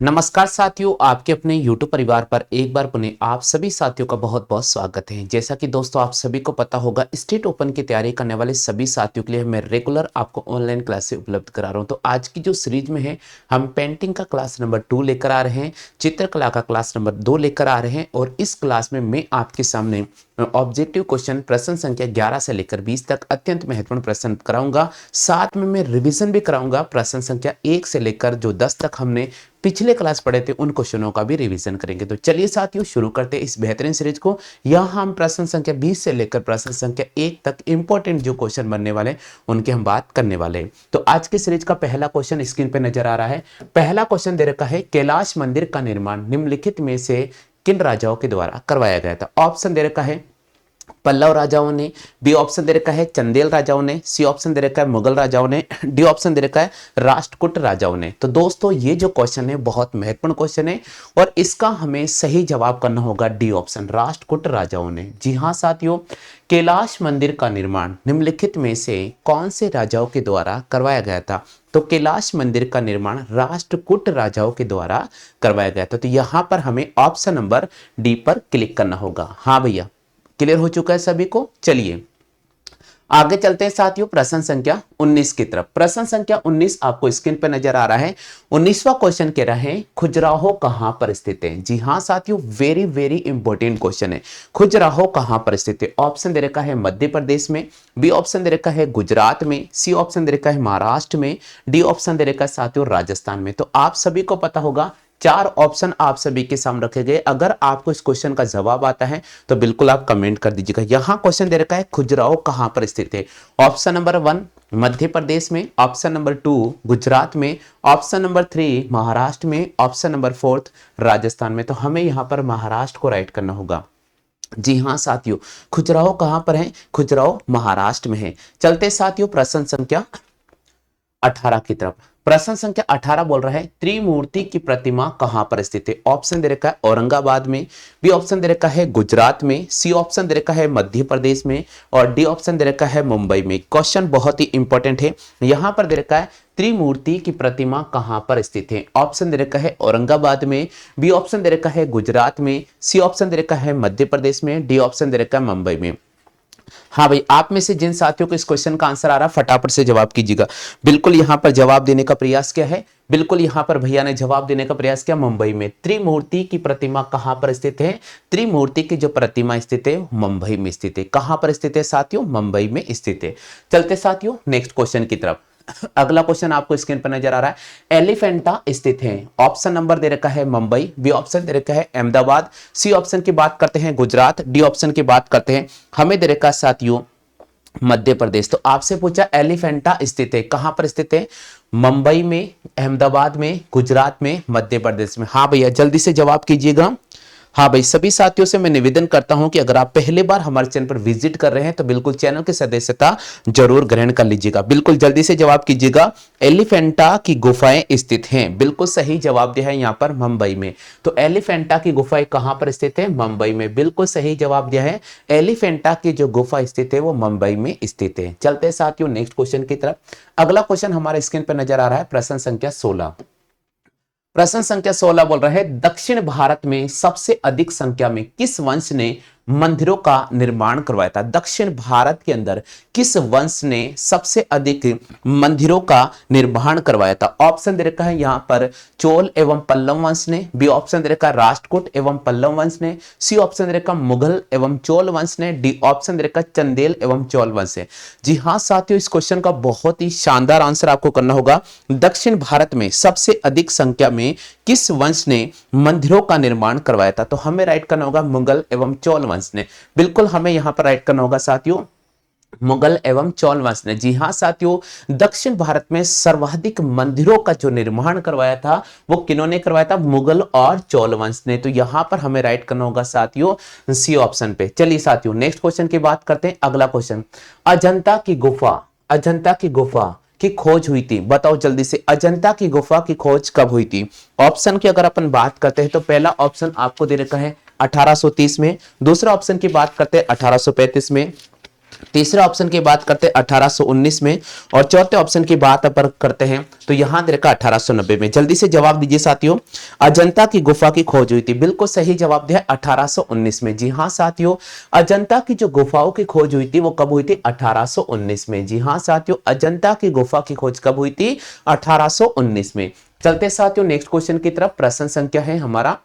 नमस्कार साथियों, आपके अपने YouTube परिवार पर एक बार पुनः आप सभी साथियों का बहुत बहुत स्वागत है। जैसा कि दोस्तों आप सभी को पता होगा, स्टेट ओपन की तैयारी करने वाले सभी साथियों के लिए मैं रेगुलर आपको ऑनलाइन क्लासेस उपलब्ध करा रहा हूं। तो आज की जो सीरीज में है, हम पेंटिंग का क्लास नंबर 2 लेकर आ रहे हैं, चित्रकला का क्लास नंबर 2 लेकर आ रहे हैं और इस क्लास में मैं आपके सामने ऑब्जेक्टिव क्वेश्चन प्रश्न संख्या 11 से लेकर 20 तक अत्यंत महत्वपूर्ण प्रश्न कराऊंगा। साथ में मैं रिवीजन भी कराऊंगा। प्रश्न संख्या 1 से लेकर जो 10 तक हमने पिछले क्लास पढ़े थे उन क्वेश्चनों का भी रिवीजन करेंगे। तो चलिए साथियों शुरू करते हैं इस बेहतरीन सीरीज को। यहाँ हम प्रश्न संख्या 20 से लेकर प्रश्न संख्या 1 तक इंपॉर्टेंट जो क्वेश्चन बनने वाले उनकी हम बात करने वाले हैं। तो आज की सीरीज का पहला क्वेश्चन स्क्रीन पे नजर आ रहा है। पहला क्वेश्चन दे रखा है, कैलाश मंदिर का निर्माण निम्नलिखित में से किन राजाओं के द्वारा करवाया गया था। ऑप्शन दे रखा है पल्लव राजाओं ने, बी ऑप्शन दे रखा है चंदेल राजाओं ने, सी ऑप्शन दे रखा है मुगल राजाओं ने, डी ऑप्शन दे रखा है राष्ट्रकूट राजाओं ने। तो दोस्तों ये जो क्वेश्चन है बहुत महत्वपूर्ण क्वेश्चन है और इसका हमें सही जवाब करना होगा डी ऑप्शन, राष्ट्रकूट राजाओं ने। जी हाँ साथियों, कैलाश मंदिर का निर्माण निम्नलिखित में से कौन से राजाओं के द्वारा करवाया गया था। तो कैलाश मंदिर का निर्माण राष्ट्रकूट राजाओं के द्वारा करवाया गया था। तो यहां पर हमें ऑप्शन नंबर डी पर क्लिक करना होगा। हाँ भैया, क्लियर हो चुका है सभी को। चलिए आगे चलते हैं साथियों प्रश्न संख्या 19 की तरफ। प्रश्न संख्या 19 आपको स्क्रीन पर नजर आ रहा है। 19वां क्वेश्चन कह रहा है, खजुराहो कहां पर स्थित है। जी हां साथियों, वेरी वेरी इंपॉर्टेंट क्वेश्चन है। खजुराहो कहां पर स्थित है। ऑप्शन दे रखा है मध्य प्रदेश में, बी ऑप्शन दे रखा है गुजरात में, सी ऑप्शन दे रखा है महाराष्ट्र में, डी ऑप्शन दे रखा है साथियों राजस्थान में। तो आप सभी को पता होगा 4 ऑप्शन आप सभी के सामने रखे गए। अगर आपको इस क्वेश्चन का जवाब आता है तो बिल्कुल आप कमेंट कर दीजिएगा। यहां क्वेश्चन दे रखा है खजुराहो कहां पर स्थित है। ऑप्शन नंबर 1 मध्य प्रदेश में, ऑप्शन नंबर 2 गुजरात में, ऑप्शन नंबर 3 महाराष्ट्र में, ऑप्शन नंबर 4 राजस्थान में। तो हमें यहां पर महाराष्ट्र को राइट करना होगा। जी हां साथियों, खजुराहो कहां पर है, खजुराहो महाराष्ट्र में है। चलते साथियों प्रश्न संख्या 18 की तरफ। प्रश्न संख्या 18 बोल रहा है, त्रिमूर्ति की प्रतिमा कहां पर स्थित है। ऑप्शन दे रखा है औरंगाबाद में, बी ऑप्शन दे रखा है गुजरात में, सी ऑप्शन दे रखा है मध्य प्रदेश में और डी ऑप्शन दे रखा है मुंबई में। क्वेश्चन बहुत ही इंपॉर्टेंट है। यहां पर दे रखा है त्रिमूर्ति की प्रतिमा कहां पर स्थित है। ऑप्शन दे रखा है औरंगाबाद में, बी ऑप्शन दे रखा है गुजरात में, सी ऑप्शन दे रखा है मध्य प्रदेश में, डी ऑप्शन दे रखा है मुंबई में। हाँ भाई, आप में से जिन साथियों को इस क्वेश्चन का आंसर आ रहा है फटाफट से जवाब कीजिएगा। बिल्कुल यहां पर जवाब देने का प्रयास किया है। बिल्कुल यहां पर भैया ने जवाब देने का प्रयास किया, मुंबई में। त्रिमूर्ति की प्रतिमा कहां पर स्थित है। त्रिमूर्ति की जो प्रतिमा स्थित है मुंबई में स्थित है। कहां पर स्थित है साथियों, मुंबई में स्थित है। चलते साथियों नेक्स्ट क्वेश्चन की तरफ। अगला क्वेश्चन आपको स्क्रीन पर नजर आ रहा है, एलिफेंटा स्थित है। ऑप्शन नंबर दे रखा है मुंबई, बी ऑप्शन दे रखा है अहमदाबाद, सी ऑप्शन की बात करते हैं गुजरात, डी ऑप्शन की बात करते हैं हमें दे रखा है साथियों मध्य प्रदेश। तो आपसे पूछा एलिफेंटा स्थित है कहां पर स्थित है, मुंबई में, अहमदाबाद में, गुजरात में, मध्य प्रदेश में। हाँ भैया जल्दी से जवाब कीजिएगा। हाँ भाई, सभी साथियों से मैं निवेदन करता हूं कि अगर आप पहली बार हमारे चैनल पर विजिट कर रहे हैं तो बिल्कुल चैनल की सदस्यता जरूर ग्रहण कर लीजिएगा। बिल्कुल जल्दी से जवाब कीजिएगा। एलिफेंटा की गुफाएं स्थित हैं, बिल्कुल सही जवाब दिया है यहाँ पर मुंबई में। तो एलिफेंटा की गुफाएं कहां पर स्थित है, मुंबई में। बिल्कुल सही जवाब दिया है। एलिफेंटा की जो गुफा स्थित है वो मुंबई में स्थित है। चलते हैं साथियों नेक्स्ट क्वेश्चन की तरफ। अगला क्वेश्चन हमारे स्क्रीन पर नजर आ रहा है, प्रश्न संख्या 16। प्रश्न संख्या 16 बोल रहा है, दक्षिण भारत में सबसे अधिक संख्या में किस वंश ने मंदिरों का निर्माण करवाया था। दक्षिण भारत के अंदर किस वंश ने सबसे अधिक मंदिरों का निर्माण करवाया था। ऑप्शन दे रखा है यहां पर चोल एवं पल्लव वंश ने, बी ऑप्शन दे रखा है राष्ट्रकूट एवं पल्लव वंश ने, सी ऑप्शन दे रखा मुगल एवं चोल वंश ने, डी ऑप्शन दे रखा चंदेल एवं चोल वंश है। जी हां साथियों, इस क्वेश्चन का बहुत ही शानदार आंसर आपको करना होगा। दक्षिण भारत में सबसे अधिक संख्या में किस वंश ने मंदिरों का निर्माण करवाया था। तो हमें राइट करना होगा मुगल एवं चोल वंश ने। बिल्कुल हमें यहां पर राइट करना होगा साथियों मुगल एवं चोल वंश ने। जी हां साथियों, दक्षिण भारत में सर्वाधिक मंदिरों का जो निर्माण करवाया था वो किन्होंने करवाया था, मुगल और चोल वंश ने। तो यहां पर हमें राइट करना होगा साथियों सी ऑप्शन पे। चलिए साथियों नेक्स्ट क्वेश्चन की बात करते हैं। अगला क्वेश्चन, अजंता की गुफा, अजंता की गुफा की खोज हुई थी। बताओ जल्दी से, अजंता की गुफा की खोज कब हुई थी। ऑप्शन की अगर अपन बात करते हैं तो पहला ऑप्शन आपको दे रखा है 1830 में, दूसरा ऑप्शन की बात करते हैं 1835 में, तीसरे ऑप्शन की बात करते हैं 1819 में, और चौथे ऑप्शन की बात अगर करते हैं तो यहां दे रखा 1890 में। जल्दी से जवाब दीजिए साथियों। अजंता की गुफा की खोज हुई थी, बिल्कुल सही जवाब दिया 1819 में। जी हां साथियों, अजंता की जो गुफाओं की खोज हुई थी वो कब हुई थी? 1819 में। जी हां साथियों, अजंता की गुफा की खोज कब हुई थी? 1819 में। चलते साथियों नेक्स्ट क्वेश्चन की तरफ। प्रश्न संख्या है हमारा,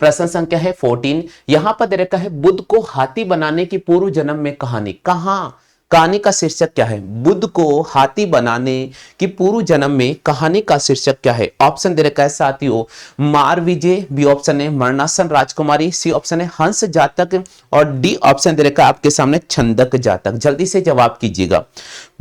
प्रश्न संख्या है 14। यहां पर दे रखा है बुद्ध को हाथी बनाने की पूर्व जन्म में कहानी। कहां? कहानी का शीर्षक क्या है? बुद्ध को हाथी बनाने की पूर्व जन्म में कहानी का शीर्षक क्या है? ऑप्शन दे रखा है साथियों, मार विजय, बी ऑप्शन है मरणासन राजकुमारी, सी ऑप्शन है हंस जातक, और डी ऑप्शन दे रखा है आपके सामने छंदक जातक। जल्दी से जवाब कीजिएगा,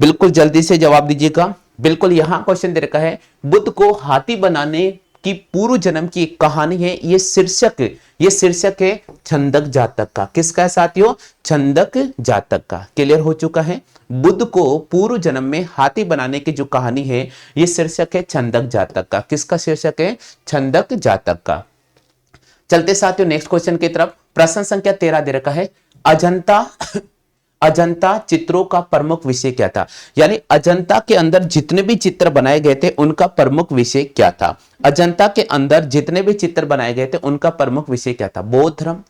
बिल्कुल जल्दी से जवाब दीजिएगा। बिल्कुल यहां क्वेश्चन दे रखा है बुद्ध को हाथी बनाने कि पूर्व जन्म की एक कहानी है। ये शीर्षक है छंदक जातक का। किसका है साथियों? छंदक जातक का। क्लियर हो चुका है। बुद्ध को पूर्व जन्म में हाथी बनाने की जो कहानी है ये शीर्षक है छंदक जातक का। किसका शीर्षक है? छंदक जातक का। चलते साथियों नेक्स्ट क्वेश्चन की तरफ। प्रश्न संख्या 13 दे रखा है अजंता चित्रों का प्रमुख विषय क्या था? यानी अजंता के अंदर जितने भी चित्र बनाए गए थे उनका प्रमुख विषय क्या था? अजंता के अंदर जितने भी चित्र बनाए गए थे उनका प्रमुख विषय क्या था? बौद्ध धर्म,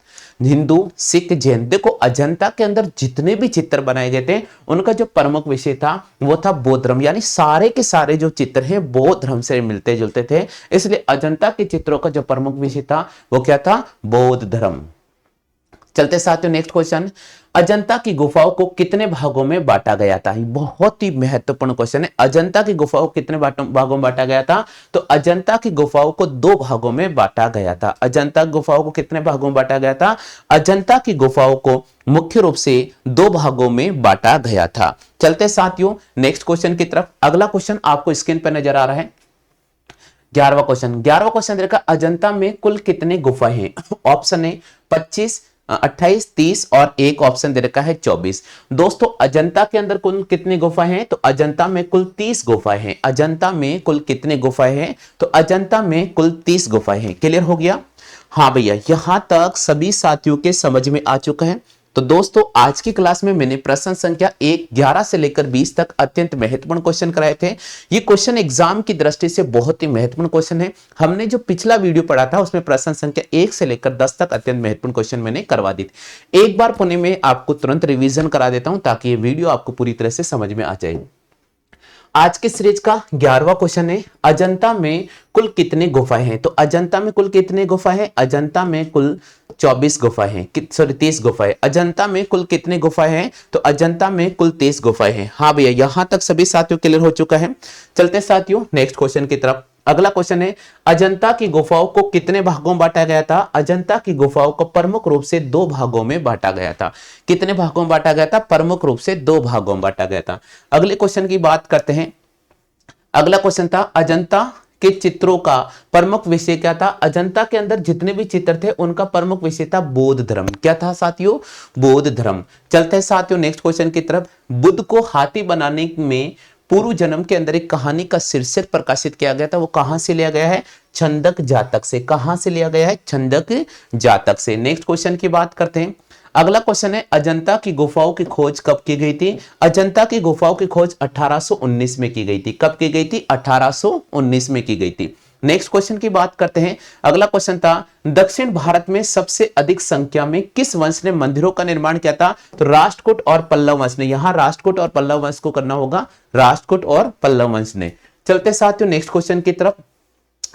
हिंदू, सिख, जैन। देखो अजंता के अंदर जितने भी चित्र बनाए गए थे उनका जो प्रमुख विषय था वो था बौद्ध धर्म। यानी सारे के सारे जो चित्र हैं बौद्ध धर्म से मिलते जुलते थे, इसलिए अजंता के चित्रों का जो प्रमुख विषय था वो क्या था? बौद्ध धर्म। चलते साथियों नेक्स्ट क्वेश्चन। अजंता की गुफाओं को कितने भागों में बांटा गया था? बहुत ही महत्वपूर्ण क्वेश्चन है। अजंता की गुफाओं को कितने भागों में बांटा गया था? तो अजंता की गुफाओं को 2 भागों में बांटा गया था। अजंता गुफाओं को कितने भागों में बांटा गया था? अजंता की गुफाओं को मुख्य रूप से 2 भागों में बांटा गया था। चलते साथियों नेक्स्ट क्वेश्चन की तरफ। अगला क्वेश्चन आपको स्क्रीन पर नजर आ रहा है 11वां क्वेश्चन देखा, अजंता में कुल कितने गुफाएं हैं? ऑप्शन है 25, 28, 30 और एक ऑप्शन दे रखा है 24। दोस्तों अजंता के अंदर कुल कितनी गुफाएं हैं? तो अजंता में कुल 30 गुफाएं हैं। अजंता में कुल कितने गुफाएं हैं? तो अजंता में कुल 30 गुफाएं हैं। क्लियर हो गया? हाँ भैया, यहां तक सभी साथियों के समझ में आ चुका है। तो दोस्तों आज की क्लास में मैंने प्रश्न संख्या 11 से लेकर 20 तक अत्यंत महत्वपूर्ण क्वेश्चन कराए थे। ये क्वेश्चन एग्जाम की दृष्टि से बहुत ही महत्वपूर्ण क्वेश्चन है। हमने जो पिछला वीडियो पढ़ा था उसमें प्रश्न संख्या 1 से लेकर 10 तक अत्यंत महत्वपूर्ण क्वेश्चन मैंने करवा दी थी। एक बार पुणे में आपको तुरंत रिवीजन करा देता हूं ताकि ये वीडियो आपको पूरी तरह से समझ में आ जाए। आज के सीरीज का 11वां क्वेश्चन है, अजंता में कुल कितने गुफाएं हैं? तो अजंता में कुल कितने गुफाएं हैं? अजंता में कुल 24 गुफाएं हैं, 30 गुफाएं। अजंता में कुल कितने गुफाएं हैं? तो अजंता में कुल 30 गुफाएं हैं। हाँ भैया, यहां तक सभी साथियों क्लियर हो चुका है। चलते साथियों नेक्स्ट क्वेश्चन की तरफ। अगला क्वेश्चन है, अजंता की गुफाओं को कितने भागों में बांटा गया था? अजंता की गुफाओं को प्रमुख रूप से 2 भागों में बांटा गया था। कितने भागों में बांटा गया था? प्रमुख रूप से 2 भागों में बांटा गया था। अगले क्वेश्चन की बात करते हैं। अगला क्वेश्चन था, अजंता के चित्रों का प्रमुख विषय क्या था? अजंता के अंदर जितने भी चित्र थे उनका प्रमुख विषय था बौद्ध धर्म। क्या था साथियों? बौद्ध धर्म। चलते हैं साथियों नेक्स्ट क्वेश्चन की तरफ। बुद्ध को हाथी बनाने में पूर्व जन्म के अंदर एक कहानी का शीर्षक प्रकाशित किया गया था, वो कहां से लिया गया है? छंदक जातक से। कहां से लिया गया है? छंदक जातक से। नेक्स्ट क्वेश्चन की बात करते हैं। अगला क्वेश्चन है, अजंता की गुफाओं की खोज कब की गई थी? अजंता की गुफाओं की खोज 1819 में की गई थी। कब की गई थी? 1819 में की गई थी। नेक्स्ट क्वेश्चन की बात करते हैं। अगला क्वेश्चन था, दक्षिण भारत में सबसे अधिक संख्या में किस वंश ने मंदिरों का निर्माण किया था? तो राष्ट्रकूट और पल्लव वंश ने। यहां राष्ट्रकूट और पल्लव वंश को करना होगा, राष्ट्रकूट और पल्लव वंश ने। चलते साथियों नेक्स्ट क्वेश्चन की तरफ।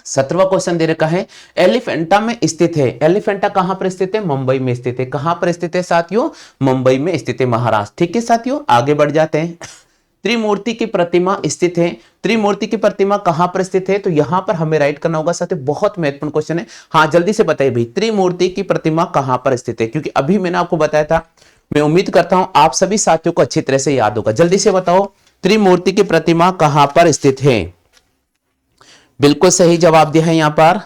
17वां क्वेश्चन दे रखा है, एलिफेंटा में स्थित है। एलिफेंटा कहां पर स्थित है? मुंबई में स्थित है। कहां पर स्थित है साथियों? मुंबई में स्थित है, महाराष्ट्र। ठीक है साथियों, आगे बढ़ जाते हैं। त्रिमूर्ति की प्रतिमा स्थित है। त्रिमूर्ति की प्रतिमा कहां पर स्थित है? तो यहां पर हमें राइट करना होगा साथियों। बहुत महत्वपूर्ण क्वेश्चन है। हाँ जल्दी से बताइए भाई, त्रिमूर्ति की प्रतिमा कहां पर स्थित है? क्योंकि अभी मैंने आपको बताया था, मैं उम्मीद करता हूं आप सभी साथियों को अच्छी तरह से याद होगा। जल्दी से बताओ, त्रिमूर्ति की प्रतिमा कहां पर स्थित है? बिल्कुल सही जवाब दिया है यहां पर।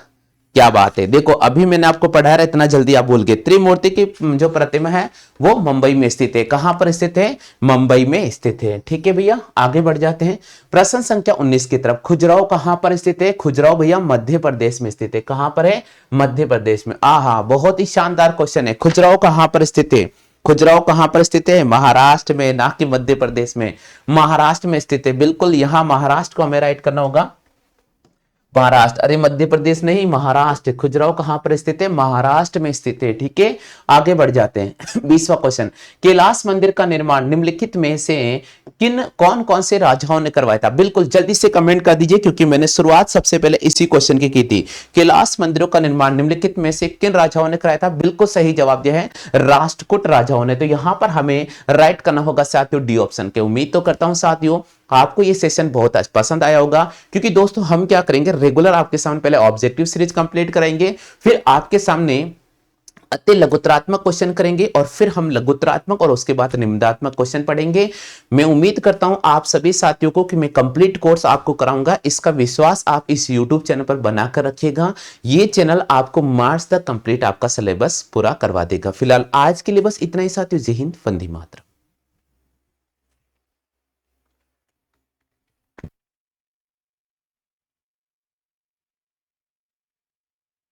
क्या बात है, देखो अभी मैंने आपको पढ़ाया है, इतना जल्दी आप भूल गए। त्रिमूर्ति की जो प्रतिमा है वो मुंबई में स्थित है। कहां पर स्थित है? मुंबई में स्थित है। ठीक है भैया, आगे बढ़ जाते हैं प्रश्न संख्या 19 की तरफ। खजुराहो कहां पर स्थित है? खजुराहो भैया मध्य प्रदेश में स्थित है। कहां पर है? मध्य प्रदेश में। आहा, बहुत ही शानदार क्वेश्चन है। खजुराहो कहां पर स्थित है? खजुराहो कहां पर स्थित है? महाराष्ट्र में, ना कि मध्य प्रदेश में, महाराष्ट्र में स्थित है। बिल्कुल यहां महाराष्ट्र को हमें राइट करना होगा, महाराष्ट्र। अरे मध्य प्रदेश नहीं, महाराष्ट्र। खजुराहो कहां पर स्थित है? महाराष्ट्र में स्थित है। ठीक है, आगे बढ़ जाते हैं। 20वां क्वेश्चन, कैलाश मंदिर का निर्माण निम्नलिखित में से कौन कौन से राजाओं ने करवाया था? बिल्कुल जल्दी से कमेंट कर दीजिए, क्योंकि मैंने शुरुआत सबसे पहले इसी क्वेश्चन की थी। कैलाश मंदिरों का निर्माण निम्नलिखित में से किन राजाओं ने कराया था? बिल्कुल सही जवाब दिया है, राष्ट्रकूट राजाओं ने। तो यहां पर हमें राइट करना होगा साथियों डी ऑप्शन के। उम्मीद तो करता हूं साथियों आपको ये सेशन बहुत पसंद आया होगा, क्योंकि दोस्तों हम क्या करेंगे, रेगुलर आपके सामने पहले ऑब्जेक्टिव सीरीज कंप्लीट करेंगे, फिर आपके सामने अति लघुतरात्मक क्वेश्चन करेंगे, और फिर हम लघुतरात्मक और उसके बाद निबंधात्मक क्वेश्चन पढ़ेंगे। मैं उम्मीद करता हूं आप सभी साथियों को कि मैं कंप्लीट कोर्स आपको कराऊंगा, इसका विश्वास आप इस YouTube चैनल पर बनाकर रखिएगा। ये चैनल आपको मार्च तक कंप्लीट आपका सिलेबस पूरा करवा देगा। फिलहाल आज के लिए बस इतना ही साथियों। जय हिंद, वंदे मातरम।